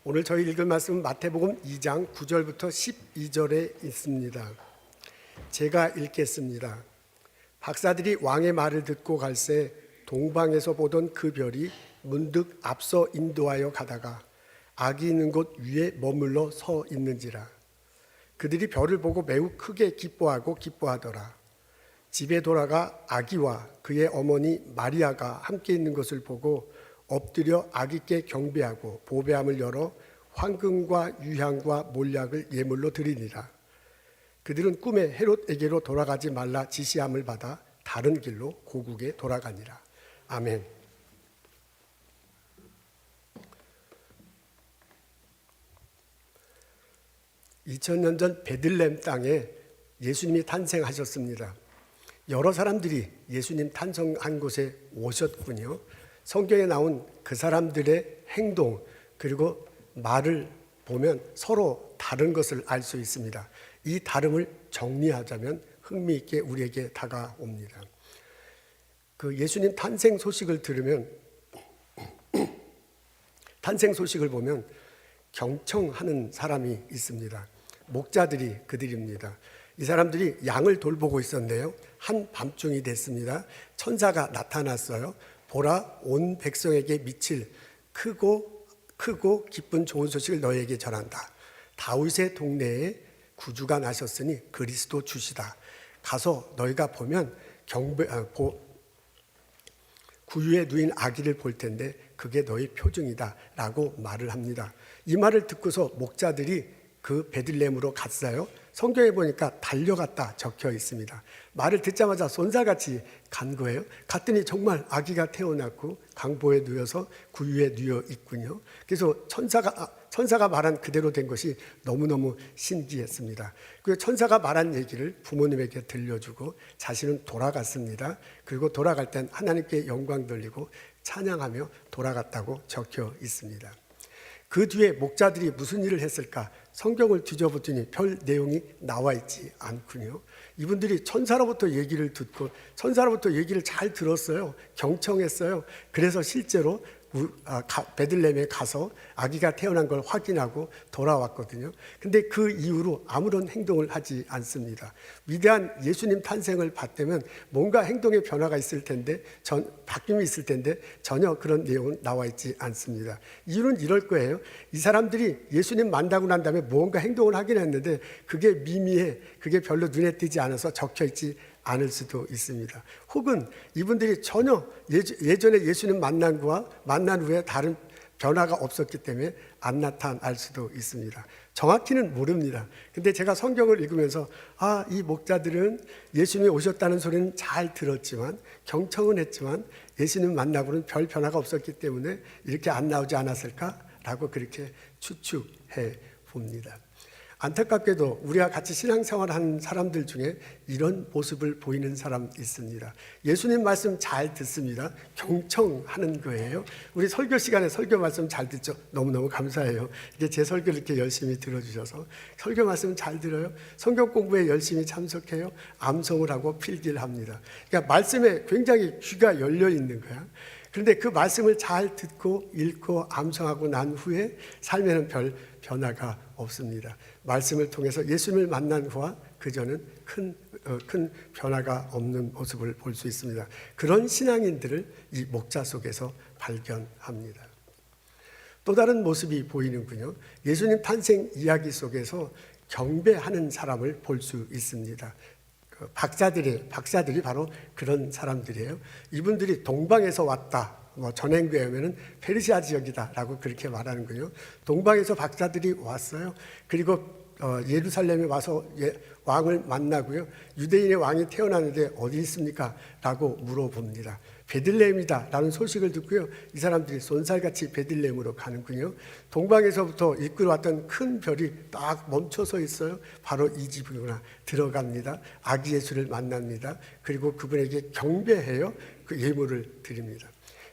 오늘 저희 읽을 말씀은 마태복음 2장 9절부터 12절에 있습니다. 제가 읽겠습니다. 박사들이 왕의 말을 듣고 갈새 동방에서 보던 그 별이 문득 앞서 인도하여 가다가 악이 있는 곳 위에 머물러 서 있는지라. 그들이 별을 보고 매우 크게 기뻐하더라. 집에 돌아가 아기와 그의 어머니 마리아가 함께 있는 것을 보고 엎드려 아기께 경배하고 보배함을 열어 황금과 유향과 몰약을 예물로 드리니라. 그들은 꿈에 헤롯에게로 돌아가지 말라 지시함을 받아 다른 길로 고국에 돌아가니라. 아멘. (2000년) 전 베들레헴 땅에 예수님이 탄생하셨습니다. 여러 사람들이 예수님 탄생한 곳에 오셨군요. 성경에 나온 그 사람들의 행동 그리고 말을 보면 서로 다른 것을 알 수 있습니다. 이 다름을 정리하자면 흥미있게 우리에게 다가옵니다. 그 예수님 탄생 소식을 들으면 탄생 소식을 보면 경청하는 사람이 있습니다. 목자들이 그들입니다. 이 사람들이 양을 돌보고 있었는데요. 한밤중이 됐습니다. 천사가 나타났어요. 보라, 온 백성에게 미칠 크고 기쁜 좋은 소식을 너희에게 전한다. 다윗의 동네에 구주가 나셨으니 그리스도 주시다. 가서 너희가 보면 구유에 누인 아기를 볼 텐데 그게 너희 표징이다 라고 말을 합니다. 이 말을 듣고서 목자들이 그 베들레헴으로 갔어요. 성경에 보니까 달려갔다 적혀 있습니다. 말을 듣자마자 쏜살같이 간 거예요. 갔더니 정말 아기가 태어났고 강보에 누워서 구유에 누워 있군요. 그래서 천사가 말한 그대로 된 것이 너무너무 신기했습니다. 그 천사가 말한 얘기를 부모님에게 들려주고 자신은 돌아갔습니다. 그리고 돌아갈 땐 하나님께 영광 돌리고 찬양하며 돌아갔다고 적혀 있습니다. 그 뒤에 목자들이 무슨 일을 했을까? 성경을 뒤져보더니 별 내용이 나와 있지 않군요. 이분들이 천사로부터 얘기를 듣고 천사로부터 얘기를 잘 들었어요. 경청했어요. 그래서 실제로 베들레헴에 가서 아기가 태어난 걸 확인하고 돌아왔거든요. 근데 그 이후로 아무런 행동을 하지 않습니다. 위대한 예수님 탄생을 봤다면 뭔가 행동의 변화가 있을 텐데 바뀜이 있을 텐데 전혀 그런 내용은 나와 있지 않습니다. 이유는 이럴 거예요. 이 사람들이 예수님 만나고 난 다음에 뭔가 행동을 하긴 했는데 그게 미미해, 그게 별로 눈에 띄지 않아서 적혀 있지 않을 수도 있습니다. 혹은 이분들이 전혀 예전에 예수님 만난 후에 다른 변화가 없었기 때문에 안 나타날 수도 있습니다. 정확히는 모릅니다. 근데 제가 성경을 읽으면서 이 목자들은 예수님이 오셨다는 소리는 잘 들었지만 경청은 했지만 예수님 만나고는 별 변화가 없었기 때문에 이렇게 안 나오지 않았을까라고 그렇게 추측해 봅니다. 안타깝게도 우리와 같이 신앙생활하는 사람들 중에 이런 모습을 보이는 사람 있습니다. 예수님 말씀 잘 듣습니다. 경청하는 거예요. 우리 설교 시간에 설교 말씀 잘 듣죠? 너무너무 감사해요. 이게 제 설교를 이렇게 열심히 들어주셔서 설교 말씀 잘 들어요. 성경 공부에 열심히 참석해요. 암송을 하고 필기를 합니다. 그러니까 말씀에 굉장히 귀가 열려 있는 거야. 그런데 그 말씀을 잘 듣고 읽고 암송하고 난 후에 삶에는 별 변화가 없습니다. 말씀을 통해서 예수님을 만난 후와 그전은 큰 변화가 없는 모습을 볼 수 있습니다. 그런 신앙인들을 이 목자 속에서 발견합니다. 또 다른 모습이 보이는군요. 예수님 탄생 이야기 속에서 경배하는 사람을 볼 수 있습니다. 박사들이 바로 그런 사람들이에요. 이분들이 동방에서 왔다. 전행교에 하면은 페르시아 지역이다라고 그렇게 말하는 거예요. 동방에서 박사들이 왔어요. 그리고 예루살렘에 와서 왕을 만나고요. 유대인의 왕이 태어나는데 어디 있습니까? 라고 물어봅니다. 베들레헴이다 라는 소식을 듣고요. 이 사람들이 쏜살같이 베들레헴으로 가는군요. 동방에서부터 이끌어왔던 큰 별이 딱 멈춰서 있어요. 바로 이 집이구나. 들어갑니다. 아기 예수를 만납니다. 그리고 그분에게 경배해요. 그 예물을 드립니다.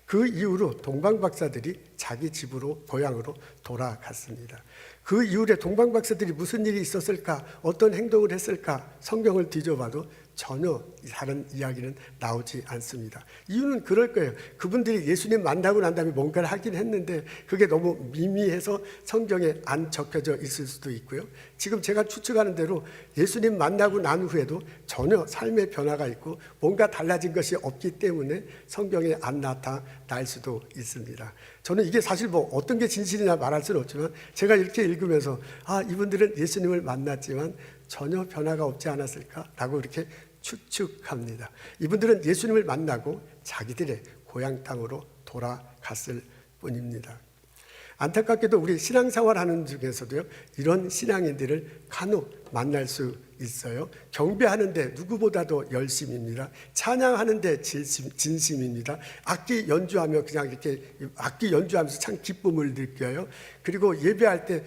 그 이후로 동방 박사들이 자기 집으로 고향으로 돌아갔습니다. 그 이후에 동방박사들이 무슨 일이 있었을까, 어떤 행동을 했을까 성경을 뒤져봐도 전혀 다른 이야기는 나오지 않습니다. 이유는 그럴 거예요. 그분들이 예수님 만나고 난 다음에 뭔가를 하긴 했는데 그게 너무 미미해서 성경에 안 적혀져 있을 수도 있고요. 지금 제가 추측하는 대로 예수님 만나고 난 후에도 전혀 삶의 변화가 있고 뭔가 달라진 것이 없기 때문에 성경에 안 나타날 수도 있습니다. 저는 이게 사실 뭐 어떤 게 진실이냐 말할 수는 없지만 제가 이렇게 읽으면서 이분들은 예수님을 만났지만 전혀 변화가 없지 않았을까라고 이렇게 추측합니다. 이분들은 예수님을 만나고 자기들의 고향 땅으로 돌아갔을 뿐입니다. 안타깝게도 우리 신앙생활하는 중에서도요, 이런 신앙인들을 간혹 만날 수 있어요. 경배하는데 누구보다도 열심입니다. 찬양하는데 진심입니다. 악기 연주하며 그냥 이렇게 악기 연주하면서 참 기쁨을 느껴요. 그리고 예배할 때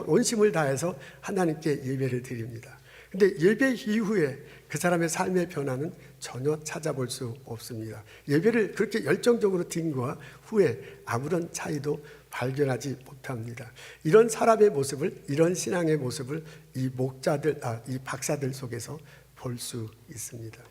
온심을 다해서 하나님께 예배를 드립니다. 근데 예배 이후에 그 사람의 삶의 변화는 전혀 찾아볼 수 없습니다. 예배를 그렇게 열정적으로 드린 것과 후에 아무런 차이도 발견하지 못합니다. 이런 사람의 모습을, 이런 신앙의 모습을 이 목자들, 이 박사들 속에서 볼 수 있습니다.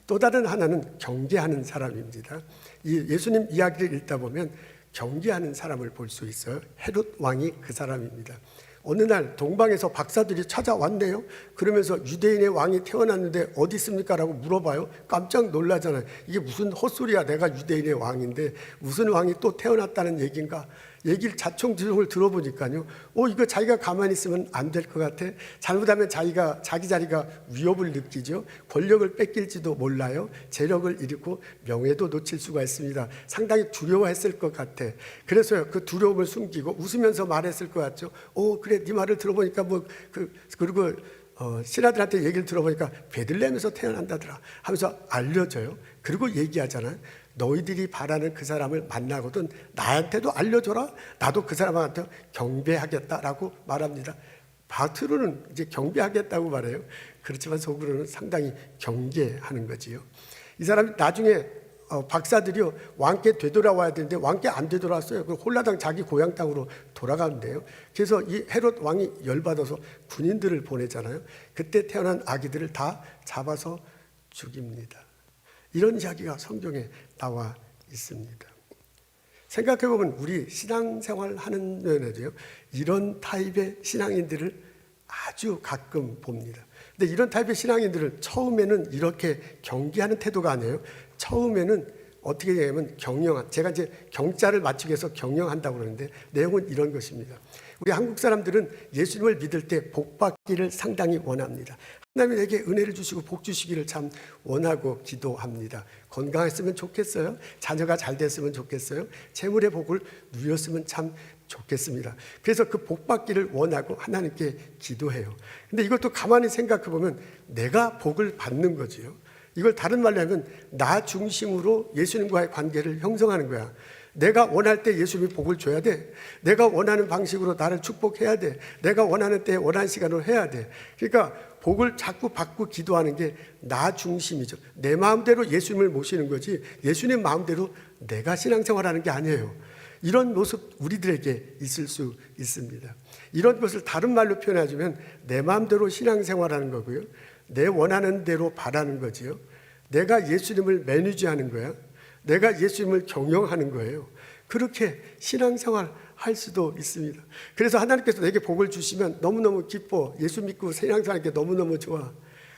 또 다른 하나는 경계하는 사람입니다. 이 예수님 이야기를 읽다 보면 경계하는 사람을 볼 수 있어요. 헤롯 왕이 그 사람입니다. 어느 날 동방에서 박사들이 찾아왔네요. 그러면서 유대인의 왕이 태어났는데 어디 있습니까? 라고 물어봐요. 깜짝 놀라잖아요. 이게 무슨 헛소리야. 내가 유대인의 왕인데 무슨 왕이 또 태어났다는 얘기인가? 얘기를 자총지종을 들어보니까요. 이거 자기가 가만히 있으면 안 될 것 같아. 잘못하면 자기 자리가 위협을 느끼죠. 권력을 뺏길지도 몰라요. 재력을 잃고 명예도 놓칠 수가 있습니다. 상당히 두려워했을 것 같아. 그래서요, 그 두려움을 숨기고 웃으면서 말했을 것 같죠. 그래, 네 말을 들어보니까 그리고 신하들한테 얘기를 들어보니까 베들레헴에서 태어난다더라 하면서 알려줘요. 그리고 얘기하잖아요. 너희들이 바라는 그 사람을 만나거든 나한테도 알려줘라. 나도 그 사람한테 경배하겠다라고 말합니다. 겉으로는 이제 경배하겠다고 말해요. 그렇지만 속으로는 상당히 경계하는 거지요. 이 사람이 나중에 박사들이요, 왕께 되돌아와야 되는데 왕께 안 되돌아왔어요. 그 홀라당 자기 고향 땅으로 돌아가는데요. 그래서 이 헤롯 왕이 열받아서 군인들을 보내잖아요. 그때 태어난 아기들을 다 잡아서 죽입니다. 이런 이야기가 성경에 나와 있습니다. 생각해보면 우리 신앙생활 하는 면에도요, 이런 타입의 신앙인들을 아주 가끔 봅니다. 근데 이런 타입의 신앙인들은 처음에는 이렇게 경계하는 태도가 아니에요. 처음에는 어떻게 되냐면 제가 이제 경자를 맞추기 위해서 경영한다고 그러는데 내용은 이런 것입니다. 우리 한국 사람들은 예수님을 믿을 때 복 받기를 상당히 원합니다. 하나님이 내게 은혜를 주시고 복 주시기를 참 원하고 기도합니다. 건강했으면 좋겠어요. 자녀가 잘 됐으면 좋겠어요. 재물의 복을 누렸으면 참 좋겠습니다. 그래서 그 복 받기를 원하고 하나님께 기도해요. 근데 이것도 가만히 생각해 보면 내가 복을 받는 거지요. 이걸 다른 말로 하면 나 중심으로 예수님과의 관계를 형성하는 거야. 내가 원할 때 예수님이 복을 줘야 돼. 내가 원하는 방식으로 나를 축복해야 돼. 내가 원하는 때에 원하는 시간으로 해야 돼. 그러니까 복을 자꾸 받고 기도하는 게 나 중심이죠. 내 마음대로 예수님을 모시는 거지 예수님 마음대로 내가 신앙생활하는 게 아니에요. 이런 모습 우리들에게 있을 수 있습니다. 이런 것을 다른 말로 표현하자면 내 마음대로 신앙생활하는 거고요. 내 원하는 대로 바라는 거지요. 내가 예수님을 매니지하는 거야. 내가 예수님을 경영하는 거예요. 그렇게 신앙생활 할 수도 있습니다. 그래서 하나님께서 내게 복을 주시면 너무너무 기뻐. 예수 믿고 신앙생활하는 게 너무너무 좋아.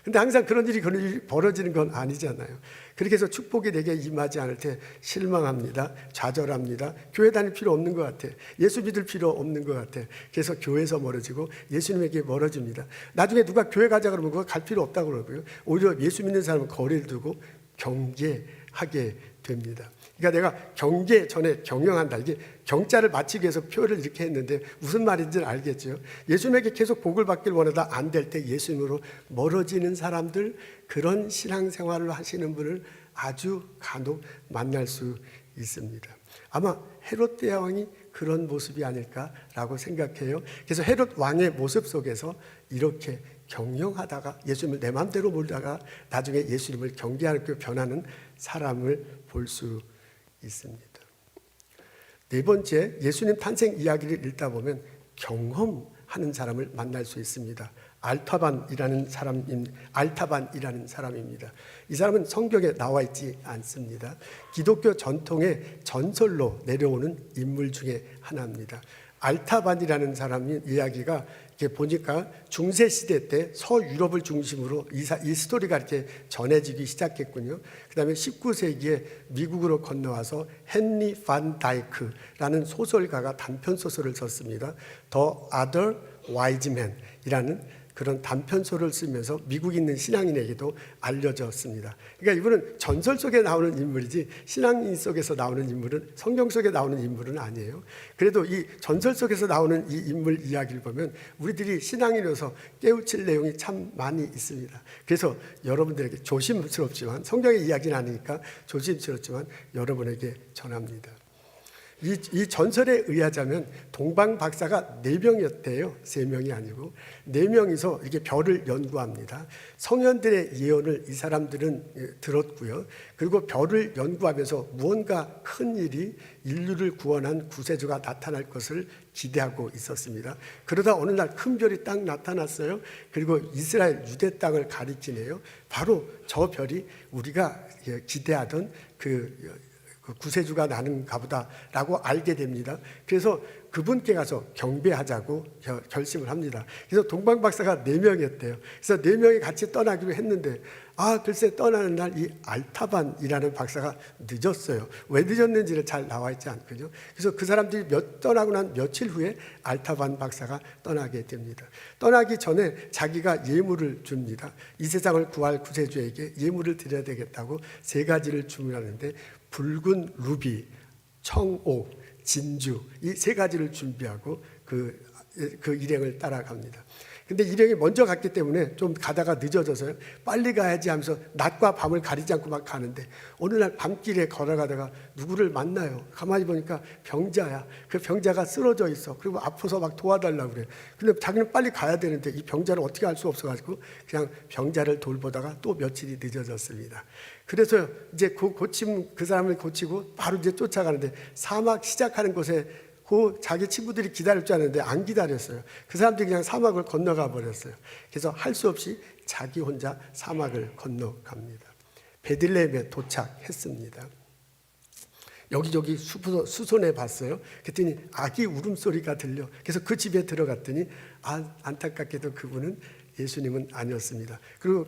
근데 항상 그런 일이 벌어지는 건 아니잖아요. 그렇게 해서 축복이 내게 임하지 않을 때 실망합니다. 좌절합니다. 교회 다닐 필요 없는 것 같아. 예수 믿을 필요 없는 것 같아. 그래서 교회에서 멀어지고 예수님에게 멀어집니다. 나중에 누가 교회 가자 그러면 그거 갈 필요 없다고 그러고요. 오히려 예수 믿는 사람은 거리를 두고 경계하게 됩니다. 그러니까 내가 경계 전에 경영한다. 이게 경자를 맞추기 위해서 표를 이렇게 했는데 무슨 말인지는 알겠죠. 예수님에게 계속 복을 받길 원하다 안 될 때 예수님으로 멀어지는 사람들, 그런 신앙생활을 하시는 분을 아주 간혹 만날 수 있습니다. 아마 헤롯 대왕이 그런 모습이 아닐까라고 생각해요. 그래서 헤롯 왕의 모습 속에서 이렇게 경영하다가 예수님을 내 마음대로 몰다가 나중에 예수님을 경계하게 변하는 사람을 볼 수 있습니다. 네 번째, 예수님 탄생 이야기를 읽다 보면 경험하는 사람을 만날 수 있습니다. 알타반이라는 사람입니다. 이 사람은 성경에 나와 있지 않습니다. 기독교 전통의 전설로 내려오는 인물 중에 하나입니다. 알타반이라는 사람의 이야기가 이렇게 보니까 중세 시대 때 서유럽을 중심으로 이 스토리가 이렇게 전해지기 시작했군요. 그다음에 19세기에 미국으로 건너와서 헨리 반 다이크라는 소설가가 단편 소설을 썼습니다. The Other Wise Man이라는 그런 단편소를 쓰면서 미국에 있는 신앙인에게도 알려졌습니다. 그러니까 이분은 전설 속에 나오는 인물이지 신앙인 속에서 나오는 인물은, 성경 속에 나오는 인물은 아니에요. 그래도 이 전설 속에서 나오는 이 인물 이야기를 보면 우리들이 신앙인으로서 깨우칠 내용이 참 많이 있습니다. 그래서 여러분들에게 조심스럽지만, 성경의 이야기는 아니니까 조심스럽지만 여러분에게 전합니다. 이 전설에 의하자면 동방 박사가 4명이었대요. 3명이 아니고 4명이서 이렇게 별을 연구합니다. 성현들의 예언을 이 사람들은 들었고요. 그리고 별을 연구하면서 무언가 큰 일이, 인류를 구원한 구세주가 나타날 것을 기대하고 있었습니다. 그러다 어느 날 큰 별이 딱 나타났어요. 그리고 이스라엘 유대 땅을 가리키네요. 바로 저 별이 우리가 기대하던 그 구세주가 나는가 보다라고 알게 됩니다. 그래서 그분께 가서 경배하자고 결심을 합니다. 그래서 동방 박사가 4명이었대요. 그래서 4명이 같이 떠나기로 했는데 글쎄 떠나는 날 이 알타반이라는 박사가 늦었어요. 왜 늦었는지는 잘 나와 있지 않거든요. 그래서 그 사람들이 떠나고 난 며칠 후에 알타반 박사가 떠나게 됩니다. 떠나기 전에 자기가 예물을 줍니다. 이 세상을 구할 구세주에게 예물을 드려야 되겠다고 3가지를 주문하는데 붉은 루비, 청옥, 진주, 이 3가지를 준비하고 그 일행을 따라갑니다. 근데 일행이 먼저 갔기 때문에 좀 가다가 늦어져서요. 빨리 가야지 하면서 낮과 밤을 가리지 않고 막 가는데 어느 날 밤길에 걸어가다가 누구를 만나요. 가만히 보니까 병자야. 그 병자가 쓰러져 있어. 그리고 아파서 막 도와달라고 그래요. 근데 자기는 빨리 가야 되는데 이 병자를 어떻게 할 수 없어가지고 그냥 병자를 돌보다가 또 며칠이 늦어졌습니다. 그래서 이제 그 사람을 고치고 바로 이제 쫓아가는데 사막 시작하는 곳에 자기 친구들이 기다릴 줄 알았는데 안 기다렸어요. 그 사람들이 그냥 사막을 건너가 버렸어요. 그래서 할 수 없이 자기 혼자 사막을 건너갑니다. 베들레헴에 도착했습니다. 여기저기 수선해 봤어요. 그랬더니 아기 울음소리가 들려. 그래서 그 집에 들어갔더니 안타깝게도 그분은 예수님은 아니었습니다.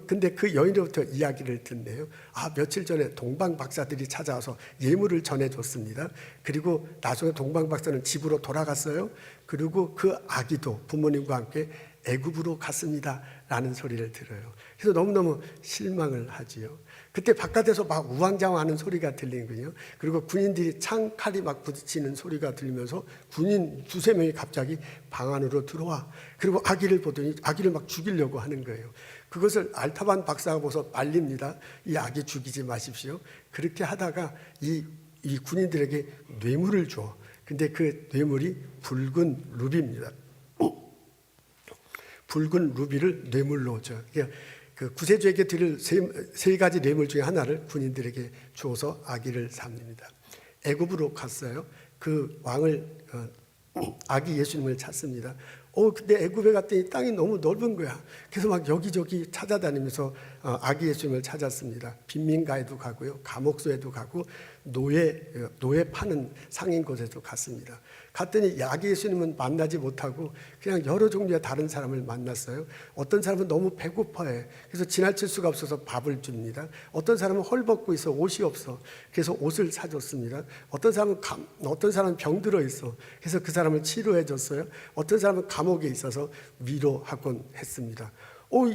근데 그 여인으로부터 이야기를 듣네요. 며칠 전에 동방 박사들이 찾아와서 예물을 전해줬습니다. 그리고 나중에 동방 박사는 집으로 돌아갔어요. 그리고 그 아기도 부모님과 함께 애굽으로 갔습니다. 라는 소리를 들어요. 그래서 너무너무 실망을 하지요. 그때 바깥에서 막 우왕좌왕하는 소리가 들리는군요. 그리고 군인들이 칼이 막 부딪히는 소리가 들리면서 군인 2-3명이 갑자기 방 안으로 들어와. 그리고 아기를 보더니 아기를 막 죽이려고 하는 거예요. 그것을 알타반 박사가 보서 말립니다. 이 아기 죽이지 마십시오. 그렇게 하다가 이 군인들에게 뇌물을 줘. 근데 그 뇌물이 붉은 루비입니다. 붉은 루비를 뇌물로 줘. 그 구세주에게 드릴 3가지 뇌물 중에 하나를 군인들에게 주어서 아기를 삽니다. 애굽으로 갔어요. 그 왕을 아기 예수님을 찾습니다. 근데 애굽에 갔더니 땅이 너무 넓은 거야. 그래서 막 여기저기 찾아다니면서 아기 예수님을 찾았습니다. 빈민가에도 가고요, 감옥소에도 가고 노예 파는 상인 곳에도 갔습니다. 갔더니 아기 예수님은 만나지 못하고 그냥 여러 종류의 다른 사람을 만났어요. 어떤 사람은 너무 배고파해. 그래서 지나칠 수가 없어서 밥을 줍니다. 어떤 사람은 헐벗고 있어. 옷이 없어. 그래서 옷을 사줬습니다. 어떤 사람은 병들어 있어. 그래서 그 사람을 치료해 줬어요. 어떤 사람은 감옥에 있어서 위로하곤 했습니다.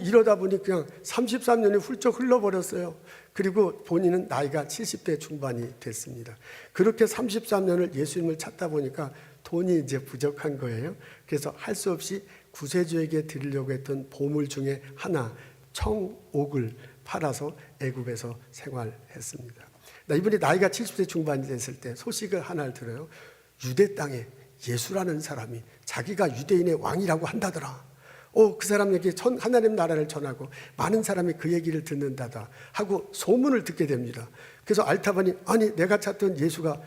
이러다 보니 그냥 33년이 훌쩍 흘러버렸어요. 그리고 본인은 나이가 70대 중반이 됐습니다. 그렇게 33년을 예수님을 찾다 보니까 돈이 이제 부족한 거예요. 그래서 할 수 없이 구세주에게 드리려고 했던 보물 중에 하나, 청옥을 팔아서 애굽에서 생활했습니다. 이분이 나이가 70대 중반이 됐을 때 소식을 하나를 들어요. 유대 땅에 예수라는 사람이 자기가 유대인의 왕이라고 한다더라. 그 사람에게 하나님 나라를 전하고 많은 사람이 그 얘기를 듣는다다 하고 소문을 듣게 됩니다. 그래서 알타반이 내가 찾던 예수가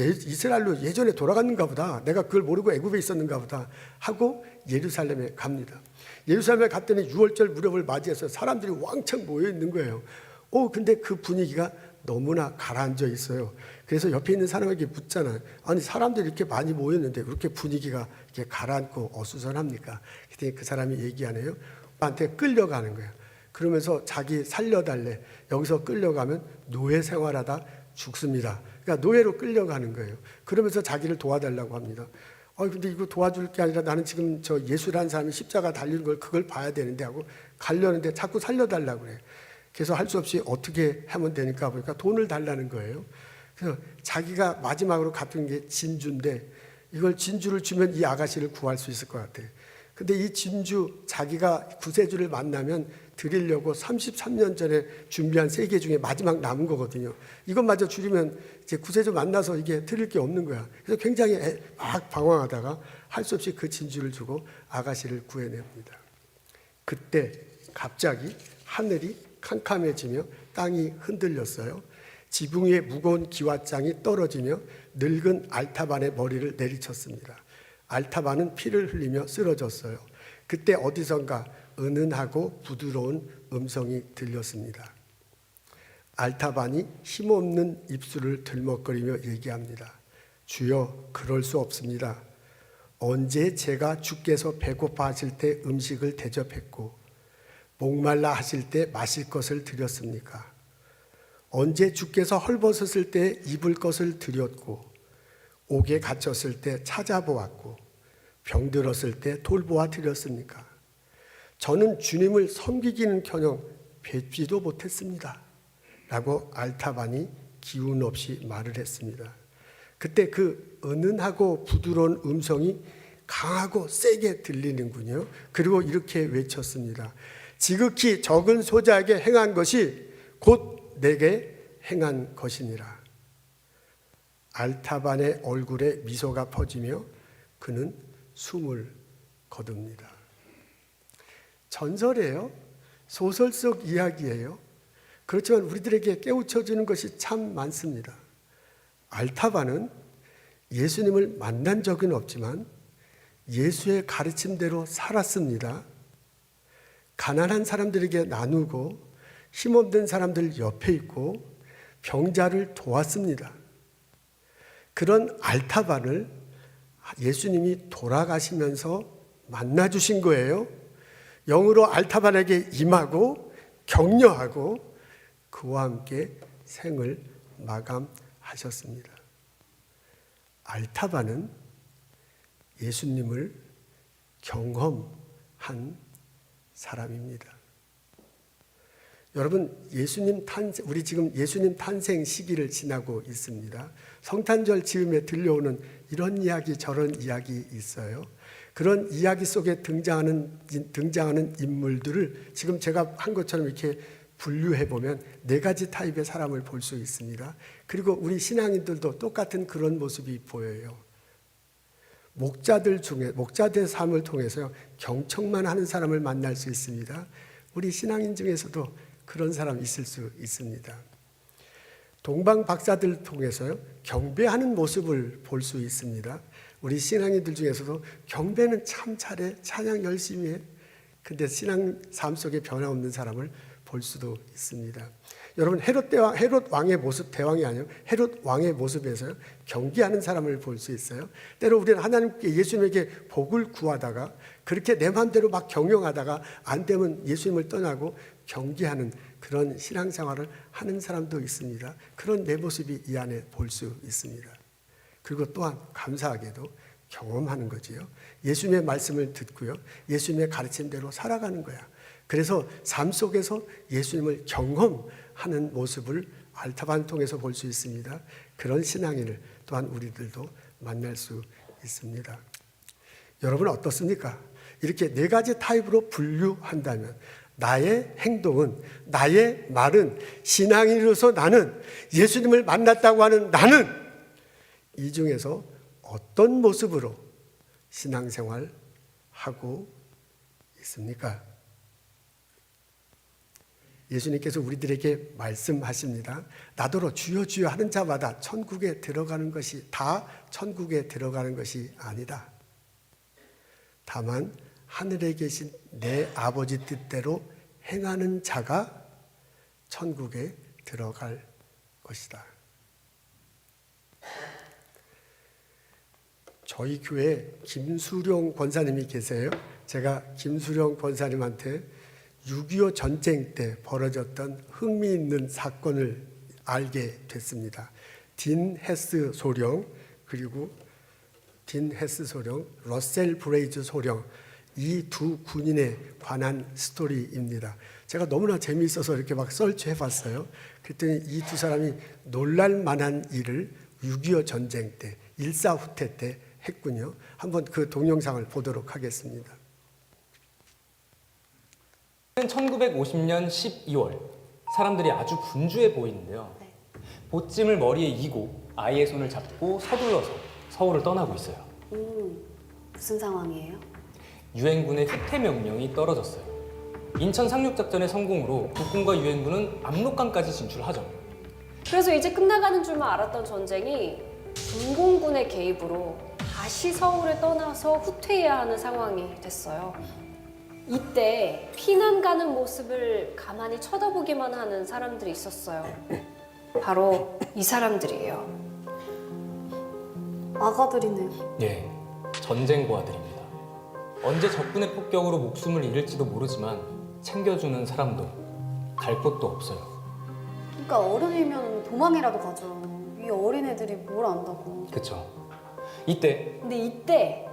이스라엘로 예전에 돌아갔는가 보다. 내가 그걸 모르고 애굽에 있었는가 보다 하고 예루살렘에 갑니다. 예루살렘에 갔더니 유월절 무렵을 맞이해서 사람들이 왕창 모여 있는 거예요. 근데 그 분위기가 너무나 가라앉아 있어요. 그래서 옆에 있는 사람에게 묻잖아요. 아니, 사람들이 이렇게 많이 모였는데 왜 이렇게 분위기가 이렇게 가라앉고 어수선합니까? 그랬더니 그 사람이 얘기하네요. 나한테 끌려가는 거예요. 그러면서 자기 살려달래. 여기서 끌려가면 노예 생활하다 죽습니다. 그러니까 노예로 끌려가는 거예요. 그러면서 자기를 도와달라고 합니다. 근데 이거 도와줄 게 아니라 나는 지금 저 예수라는 사람이 십자가 달리는 걸 그걸 봐야 되는데 하고 가려는데 자꾸 살려달라고 그래요. 그래서 할 수 없이 어떻게 하면 되니까 보니까 돈을 달라는 거예요. 그래서 자기가 마지막으로 갚은 게 진주인데 이걸 진주를 주면 이 아가씨를 구할 수 있을 것 같아요. 근데 이 진주, 자기가 구세주를 만나면 드리려고 33년 전에 준비한 3개 중에 마지막 남은 거거든요. 이것마저 줄이면 이제 구세주 만나서 이게 드릴 게 없는 거야. 그래서 굉장히 막 방황하다가 할 수 없이 그 진주를 주고 아가씨를 구해냅니다. 그때 갑자기 하늘이 캄캄해지며 땅이 흔들렸어요. 지붕 위에 무거운 기왓장이 떨어지며 늙은 알타반의 머리를 내리쳤습니다. 알타반은 피를 흘리며 쓰러졌어요. 그때 어디선가 은은하고 부드러운 음성이 들렸습니다. 알타반이 힘없는 입술을 들먹거리며 얘기합니다. 주여, 그럴 수 없습니다. 언제 제가 주께서 배고파 하실 때 음식을 대접했고 목말라 하실 때 마실 것을 드렸습니까? 언제 주께서 헐벗었을 때 입을 것을 드렸고 옥에 갇혔을 때 찾아보았고 병들었을 때 돌보아 드렸습니까? 저는 주님을 섬기기는커녕 뵙지도 못했습니다. 라고 알타반이 기운 없이 말을 했습니다. 그때 그 은은하고 부드러운 음성이 강하고 세게 들리는군요. 그리고 이렇게 외쳤습니다. 지극히 적은 소자에게 행한 것이 곧 내게 행한 것이니라. 알타반의 얼굴에 미소가 퍼지며 그는 숨을 거둡니다. 전설이에요. 소설 속 이야기예요. 그렇지만 우리들에게 깨우쳐주는 것이 참 많습니다. 알타반은 예수님을 만난 적은 없지만 예수의 가르침대로 살았습니다. 가난한 사람들에게 나누고 힘없는 사람들 옆에 있고 병자를 도왔습니다. 그런 알타반을 예수님이 돌아가시면서 만나주신 거예요. 영으로 알타반에게 임하고 격려하고 그와 함께 생을 마감하셨습니다. 알타반은 예수님을 경험한 사람입니다. 여러분, 우리 지금 예수님 탄생 시기를 지나고 있습니다. 성탄절 즈음에 들려오는 이런 이야기 저런 이야기 있어요. 그런 이야기 속에 등장하는 인물들을 지금 제가 한 것처럼 이렇게 분류해 보면 4가지 타입의 사람을 볼 수 있습니다. 그리고 우리 신앙인들도 똑같은 그런 모습이 보여요. 목자들의 삶을 통해서 경청만 하는 사람을 만날 수 있습니다. 우리 신앙인 중에서도 그런 사람 있을 수 있습니다. 동방 박사들 통해서요, 경배하는 모습을 볼 수 있습니다. 우리 신앙인들 중에서도 경배는 참 잘해, 찬양 열심히 해. 근데 신앙 삶 속에 변화없는 사람을 볼 수도 있습니다. 여러분, 헤롯 왕의 모습, 대왕이 아니에요. 헤롯 왕의 모습에서 경계하는 사람을 볼 수 있어요. 때로 우리는 하나님께 예수님에게 복을 구하다가 그렇게 내 마음대로 막 경영하다가 안 되면 예수님을 떠나고 경계하는 그런 신앙생활을 하는 사람도 있습니다. 그런 내 모습이 이 안에 볼 수 있습니다. 그리고 또한 감사하게도 경험하는 거지요. 예수님의 말씀을 듣고요, 예수님의 가르침대로 살아가는 거야. 그래서 삶 속에서 예수님을 경험하는 모습을 알타반 통해서 볼 수 있습니다. 그런 신앙인을 또한 우리들도 만날 수 있습니다. 여러분 어떻습니까? 이렇게 4가지 타입으로 분류한다면 나의 행동은, 나의 말은, 신앙인으로서 나는, 예수님을 만났다고 하는 나는 이 중에서 어떤 모습으로 신앙생활 하고 있습니까? 예수님께서 우리들에게 말씀하십니다. 나더러 주여 주여 하는 자마다 천국에 들어가는 것이 다 천국에 들어가는 것이 아니다. 다만 하늘에 계신 내 아버지 뜻대로 행하는 자가 천국에 들어갈 것이다. 저희 교회에 김수령 권사님이 계세요. 제가 김수령 권사님한테 6.25 전쟁 때 벌어졌던 흥미있는 사건을 알게 됐습니다. 딘 헤스 소령, 그리고 딘 헤스 소령, 러셀 브레이즈 소령, 이 두 군인에 관한 스토리입니다. 제가 너무나 재미있어서 이렇게 막 설치해봤어요. 그랬더니 이 두 사람이 놀랄 만한 일을 6.25 전쟁 때, 일사후퇴 때 했군요. 한번 그 동영상을 보도록 하겠습니다. 1950년 12월, 사람들이 아주 분주해 보이는데요. 보찜을 머리에 이고 아이의 손을 잡고 서둘러서 서울을 떠나고 있어요. 무슨 상황이에요? 유엔군의 후퇴 명령이 떨어졌어요. 인천 상륙작전의 성공으로 국군과 유엔군은 압록강까지 진출하죠. 그래서 이제 끝나가는 줄만 알았던 전쟁이 중공군의 개입으로 다시 서울을 떠나서 후퇴해야 하는 상황이 됐어요. 이때 피난 가는 모습을 가만히 쳐다보기만 하는 사람들이 있었어요. 바로 이 사람들이에요. 아가들이네요. 예, 전쟁 고아들입니다. 언제 적군의 폭격으로 목숨을 잃을지도 모르지만 챙겨주는 사람도 갈 곳도 없어요. 그러니까 어른이면 도망이라도 가죠. 이 어린애들이 뭘 안다고. 그쵸? 이때 근데 이때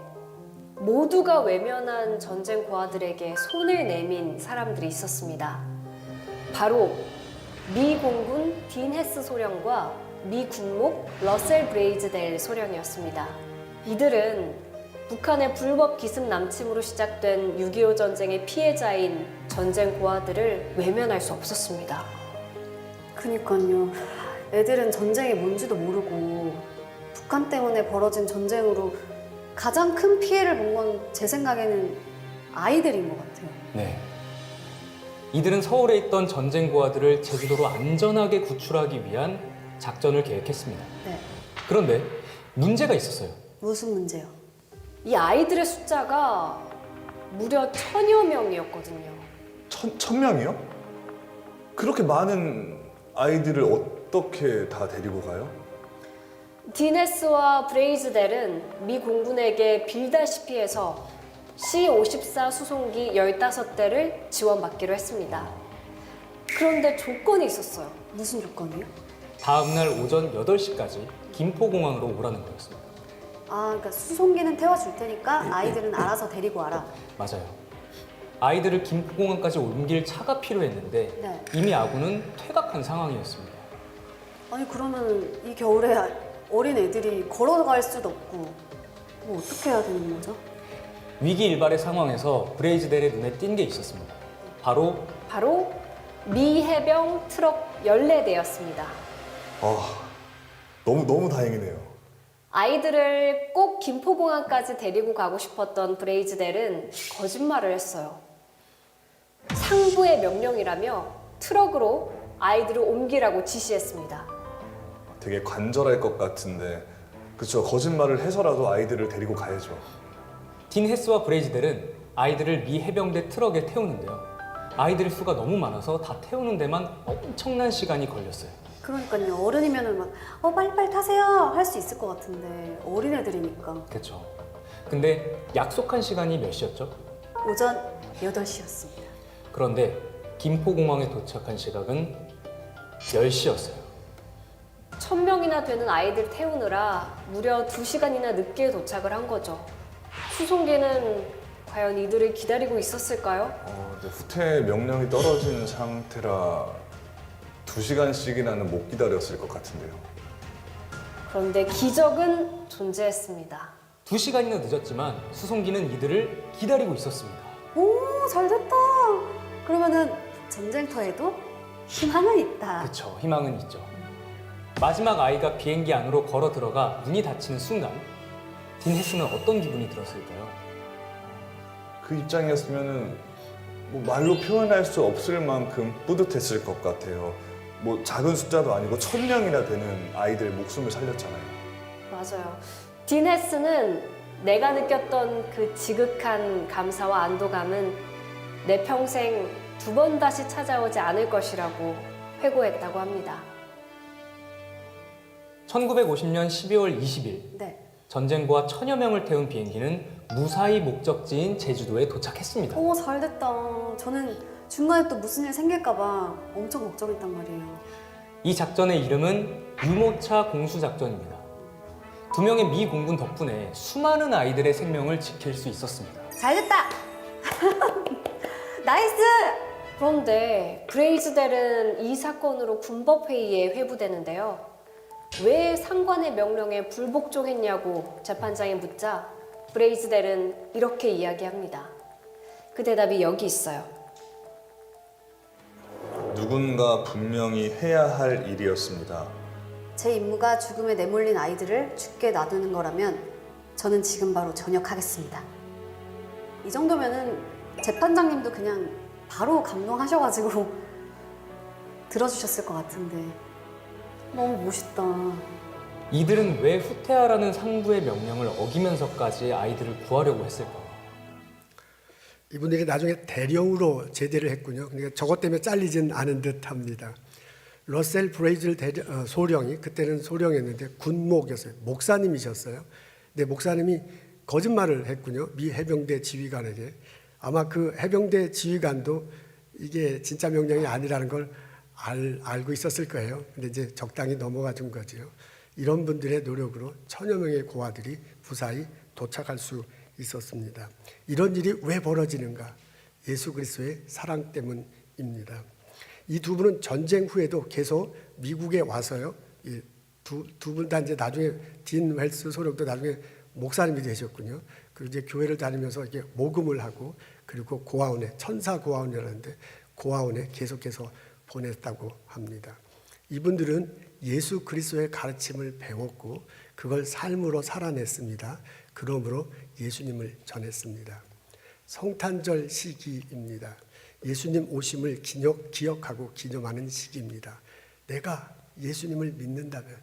모두가 외면한 전쟁 고아들에게 손을 내민 사람들이 있었습니다. 바로 미 공군 딘 헤스 소령과 미 군목 러셀 브레이즈델 소령이었습니다. 이들은 북한의 불법 기습 남침으로 시작된 6.25 전쟁의 피해자인 전쟁 고아들을 외면할 수 없었습니다. 그니까요. 애들은 전쟁이 뭔지도 모르고 북한 때문에 벌어진 전쟁으로 가장 큰 피해를 본 건 제 생각에는 아이들인 것 같아요. 네. 이들은 서울에 있던 전쟁 고아들을 제주도로 안전하게 구출하기 위한 작전을 계획했습니다. 네. 그런데 문제가 있었어요. 무슨 문제요? 이 아이들의 숫자가 무려 1000여 명이었거든요. 천 명이요? 그렇게 많은 아이들을 어떻게 다 데리고 가요? 디네스와 브레이즈델은 미 공군에게 빌다시피 해서 C-54 수송기 15대를 지원받기로 했습니다. 그런데 조건이 있었어요. 무슨 조건이요? 다음 날 오전 8시까지 김포공항으로 오라는 거였습니다. 아, 그러니까 수송기는 태워줄 테니까 아이들은 알아서 데리고 와라. 맞아요. 아이들을 김포공항까지 옮길 차가 필요했는데 네. 이미 아군은 퇴각한 상황이었습니다. 아니 그러면 이 겨울에 어린 애들이 걸어갈 수도 없고 뭐 어떻게 해야 되는 거죠? 위기 일발의 상황에서 브레이즈델의 눈에 띈 게 있었습니다. 바로 미 해병 트럭 14대였습니다. 너무 다행이네요. 아이들을 꼭 김포공항까지 데리고 가고 싶었던 브레이즈델은 거짓말을 했어요. 상부의 명령이라며 트럭으로 아이들을 옮기라고 지시했습니다. 되게 관절할 것 같은데 그쵸, 거짓말을 해서라도 아이들을 데리고 가야죠. 딘 헤스와 브레이즈델은 아이들을 미 해병대 트럭에 태우는데요. 아이들 수가 너무 많아서 다 태우는 데만 엄청난 시간이 걸렸어요. 그러니까요. 어른이면은 막 빨리빨리 타세요 할 수 있을 것 같은데 어린애들이니까. 그렇죠. 근데 약속한 시간이 몇 시였죠? 오전 8시였습니다. 그런데 김포공항에 도착한 시각은 10시였어요. 1000명이나 되는 아이들 태우느라 무려 2시간이나 늦게 도착을 한 거죠. 수송기는 과연 이들을 기다리고 있었을까요? 근데 후퇴 명령이 떨어진 상태라 2시간씩이나는 못 기다렸을 것 같은데요. 그런데 기적은 존재했습니다. 2시간이나 늦었지만 수송기는 이들을 기다리고 있었습니다. 오, 잘 됐다. 그러면은 전쟁터에도 희망은 있다. 그렇죠. 희망은 있죠. 마지막 아이가 비행기 안으로 걸어 들어가 문이 닫히는 순간 딘 헤스는 어떤 기분이 들었을까요? 그 입장이었으면은 뭐 말로 표현할 수 없을 만큼 뿌듯했을 것 같아요. 뭐 작은 숫자도 아니고 1000명이나 되는 아이들 목숨을 살렸잖아요. 맞아요. 딘 헤스는 내가 느꼈던 그 지극한 감사와 안도감은 내 평생 2번 다시 찾아오지 않을 것이라고 회고했다고 합니다. 1950년 12월 20일 네. 전쟁과 1000여 명을 태운 비행기는 무사히 목적지인 제주도에 도착했습니다. 오, 잘 됐다. 저는 중간에 또 무슨 일 생길까봐 엄청 걱정했단 말이에요. 이 작전의 이름은 유모차 공수작전입니다. 2명의 미 공군 덕분에 수많은 아이들의 생명을 지킬 수 있었습니다. 잘 됐다! 나이스! 그런데 브레이즈델은 이 사건으로 군법회의에 회부되는데요. 왜 상관의 명령에 불복종했냐고 재판장이 묻자 브레이즈델은 이렇게 이야기합니다. 그 대답이 여기 있어요. 누군가 분명히 해야 할 일이었습니다. 제 임무가 죽음에 내몰린 아이들을 죽게 놔두는 거라면 저는 지금 바로 전역하겠습니다. 이 정도면은 재판장님도 그냥 바로 감동하셔가지고 들어주셨을 것 같은데 너무 멋있다. 이들은 왜 후퇴하라는 상부의 명령을 어기면서까지 아이들을 구하려고 했을까? 이분들이 나중에 대령으로 제대를 했군요. 그러니까 저것 때문에 잘리진 않은 듯합니다. 러셀 브레이즐 소령이 그때는 소령이었는데 군목이었어요. 목사님이셨어요. 근데 목사님이 거짓말을 했군요. 미 해병대 지휘관에게. 아마 그 해병대 지휘관도 이게 진짜 명령이 아니라는 걸 알고 있었을 거예요. 근데 이제 적당히 넘어가 준 거죠. 이런 분들의 노력으로 1000여 명의 고아들이 무사히 도착할 수 있었습니다. 이런 일이 왜 벌어지는가? 예수 그리스도의 사랑 때문입니다. 이 두 분은 전쟁 후에도 계속 미국에 와서요. 두 분 다 이제 나중에 딘 웰스 소령도 나중에 목사님이 되셨군요. 그리고 이제 교회를 다니면서 이게 모금을 하고 그리고 고아원에 천사 고아원이라는데 고아원에 계속해서 보냈다고 합니다. 이분들은 예수 그리스도의 가르침을 배웠고 그걸 삶으로 살아냈습니다. 그러므로 예수님을 전했습니다. 성탄절 시기입니다. 예수님 오심을 기억하고 기념하는 시기입니다. 내가 예수님을 믿는다면,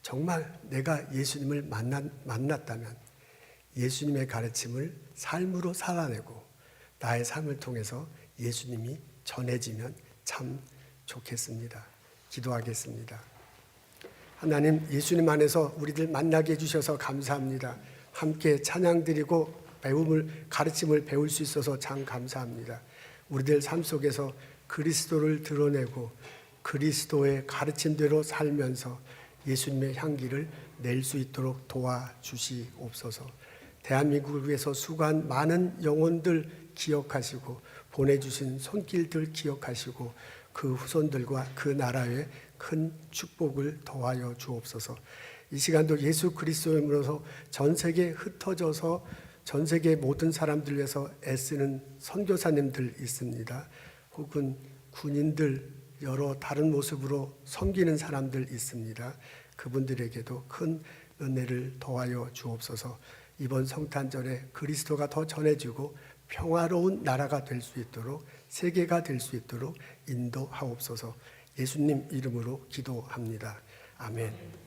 정말 내가 예수님을 만났다면 예수님의 가르침을 삶으로 살아내고 나의 삶을 통해서 예수님이 전해지면 참 좋겠습니다. 기도하겠습니다. 하나님, 예수님 안에서 우리들 만나게 해주셔서 감사합니다. 함께 찬양드리고 가르침을 배울 수 있어서 참 감사합니다. 우리들 삶 속에서 그리스도를 드러내고 그리스도의 가르침대로 살면서 예수님의 향기를 낼 수 있도록 도와주시옵소서. 대한민국을 위해서 수고한 많은 영혼들 기억하시고 보내주신 손길들 기억하시고 그 후손들과 그 나라에 큰 축복을 더하여 주옵소서. 이 시간도 예수 그리스도임으로써 전 세계에 흩어져서 전 세계 모든 사람들 위해서 애쓰는 선교사님들 있습니다. 혹은 군인들 여러 다른 모습으로 섬기는 사람들 있습니다. 그분들에게도 큰 은혜를 더하여 주옵소서. 이번 성탄절에 그리스도가 더 전해지고 평화로운 나라가 될 수 있도록 세계가 될 수 있도록 인도하옵소서. 예수님 이름으로 기도합니다. 아멘.